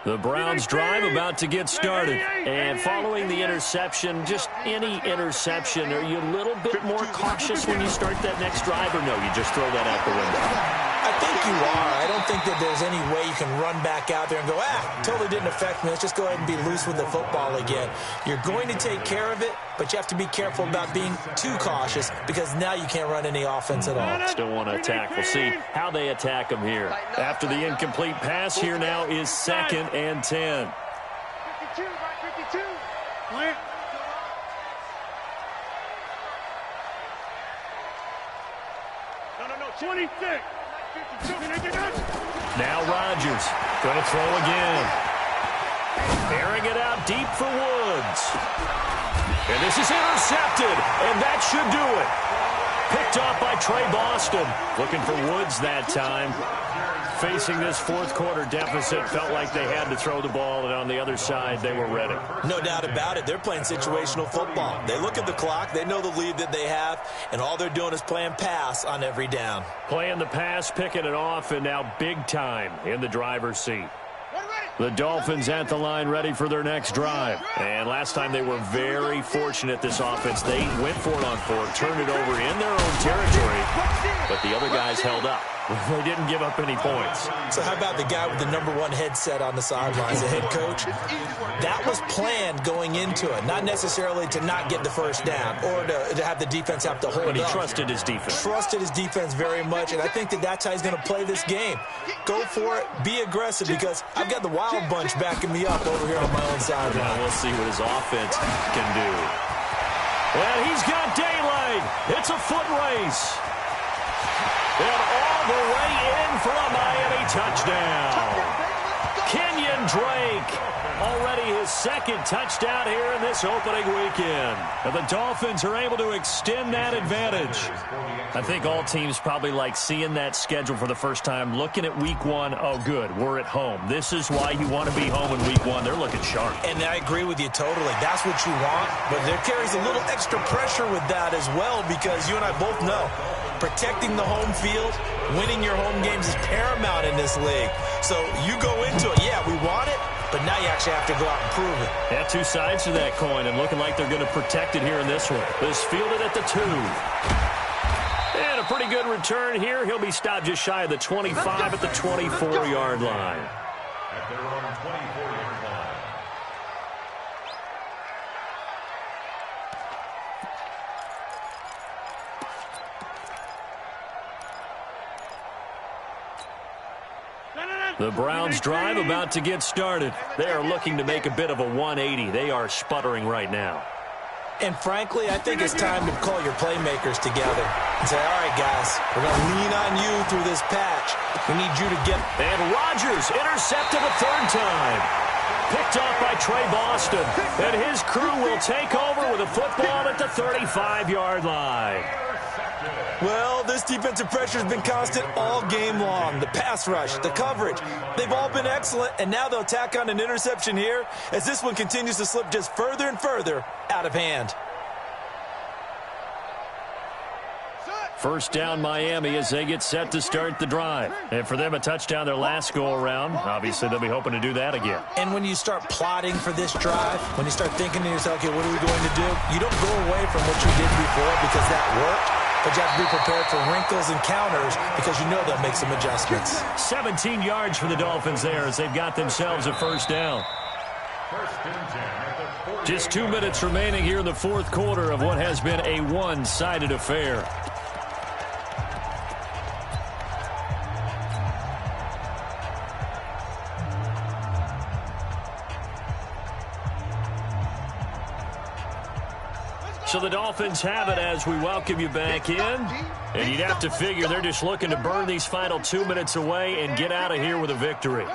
The Browns drive about to get started. And following the interception, just any interception, are you a little bit more cautious when you start that next drive, or no, you just throw that out the window? I think you are. I don't think that there's any way you can run back out there and go, totally didn't affect me. Let's just go ahead and be loose with the football again. You're going to take care of it, but you have to be careful about being too cautious because now you can't run any offense at all. Still want to attack. We'll see how they attack him here. After the incomplete pass, here now is 2nd and 10. 52, right, 52. Clear. No, 26. Now Rodgers going to throw again. Airing it out deep for Woods. And this is intercepted, and that should do it. Picked off by Trey Boston. Looking for Woods that time. Facing this 4th quarter deficit, felt like they had to throw the ball, and on the other side, they were ready. No doubt about it. They're playing situational football. They look at the clock. They know the lead that they have, and all they're doing is playing pass on every down. Playing the pass, picking it off, and now big time in the driver's seat. The Dolphins at the line ready for their next drive. And last time they were very fortunate, this offense. They went for it on 4, turned it over in their own territory, but the other guys held up. They didn't give up any points. So how about the guy with the #1 headset on the sidelines, the head coach? That was planned going into it, not necessarily to not get the first down or to have the defense have to hold up. But he trusted his defense. Trusted his defense very much, and I think that that's how he's going to play this game. Go for it, be aggressive, because I've got the Wild Bunch backing me up over here on my own sideline. Now we'll see what his offense can do. Well, he's got daylight. It's a foot race. And all the way in for a Miami touchdown. Kenyon Drake, already his 2nd touchdown here in this opening weekend. And the Dolphins are able to extend that advantage. I think all teams probably like seeing that schedule for the first time, looking at week 1. Oh, good, we're at home. This is why you want to be home in week 1. They're looking sharp. And I agree with you totally. That's what you want. But there carries a little extra pressure with that as well, because you and I both know protecting the home field, winning your home games is paramount in this league. So you go into it, yeah, we want it, but now you actually have to go out and prove it. Yeah, 2 sides to that coin, and looking like they're going to protect it here in this one. This fielded at the 2. And a pretty good return here. He'll be stopped just shy of the 25 at the 24-yard line. At their own 24-yard line. The Browns drive about to get started. They are looking to make a bit of a 180. They are sputtering right now. And frankly, I think it's time to call your playmakers together and say, all right, guys, we're going to lean on you through this patch. We need you to get... And Rodgers intercepted a third time. Picked off by Trey Boston. And his crew will take over with a football at the 35-yard line. Well, this defensive pressure has been constant all game long. The pass rush, the coverage, they've all been excellent, and now they'll tack on an interception here as this one continues to slip just further and further out of hand. First down Miami as they get set to start the drive. And for them, a touchdown their last go-around. Obviously, they'll be hoping to do that again. And when you start plotting for this drive, when you start thinking to yourself, okay, what are we going to do? You don't go away from what you did before because that worked. But you have to be prepared for wrinkles and counters because you know they'll make some adjustments. 17 yards for the Dolphins there as they've got themselves a first down. Just 2 minutes remaining here in the fourth quarter of what has been a one-sided affair. So the Dolphins have it as we welcome you back in. And you'd have to figure they're just looking to burn these final 2 minutes away and get out of here with a victory. Hey,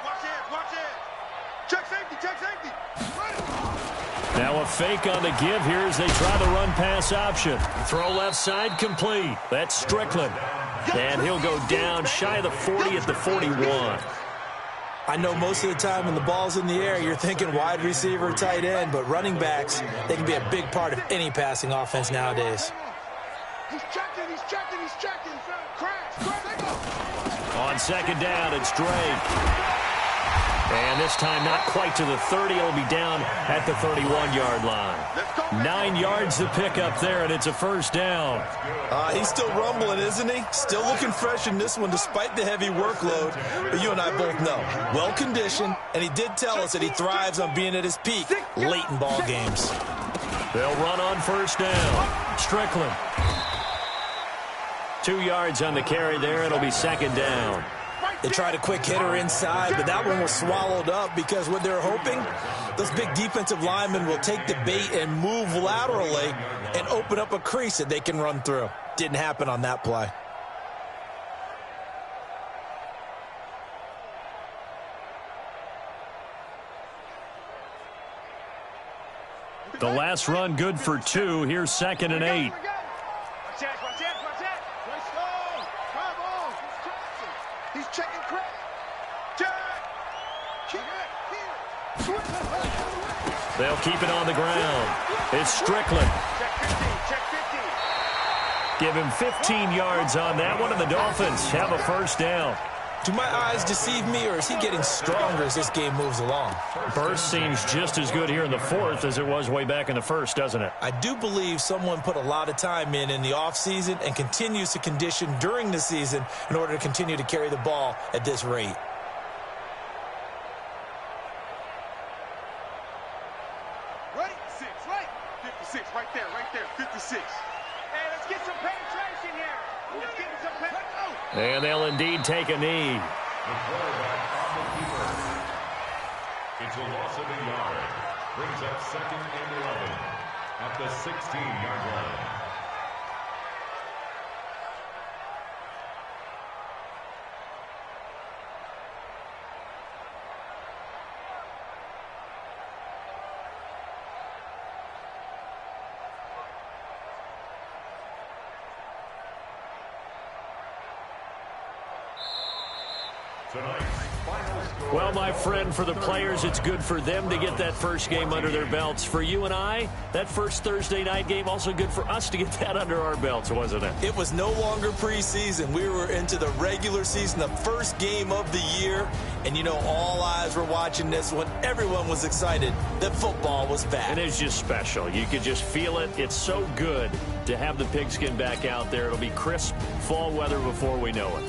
watch it. Check safety. Now a fake on the give here as they try the run-pass option. Throw left side complete. That's Strickland. And he'll go down shy of the 40 at the 41. I know most of the time when the ball's in the air, you're thinking wide receiver, tight end, but running backs, they can be a big part of any passing offense nowadays. He's checking. Crash. On second down, it's Drake. And this time not quite to the 30. It'll be down at the 31-yard line. 9 yards to pick up there, and it's a first down. He's still rumbling, isn't he? Still looking fresh in this one despite the heavy workload. But you and I both know, well-conditioned, and he did tell us that he thrives on being at his peak late in ball games. They'll run on first down. Strickland. 2 yards on the carry there. It'll be second down. They tried a quick hitter inside, but that one was swallowed up because what they're hoping, those big defensive linemen will take the bait and move laterally and open up a crease that they can run through. Didn't happen on that play. The last run good for 2. Here's second and 8. Watch that. Let's go. Come on. He's checking crack. They'll keep it on the ground. It's Strickland. Check 50. Give him 15 yards on that one, and the Dolphins have a first down. Do my eyes deceive me, or is he getting stronger as this game moves along? Burst seems just as good here in the fourth as it was way back in the first, doesn't it? I do believe someone put a lot of time in the offseason and continues to condition during the season in order to continue to carry the ball at this rate. Right? 56, right there, 56. Hey, let's get some penetration here. Let's get some penetration. And they'll indeed take a knee. The quarterback on the keeper. It's a loss of a yard. Brings up second and 11 at the 16-yard line. Well, my friend, for the players, it's good for them to get that first game under their belts. For you and I, that first Thursday night game, also good for us to get that under our belts, wasn't it? It was no longer preseason. We were into the regular season, the first game of the year. And, you know, all eyes were watching this one. Everyone was excited that football was back. And it's just special. You could just feel it. It's so good to have the pigskin back out there. It'll be crisp fall weather before we know it.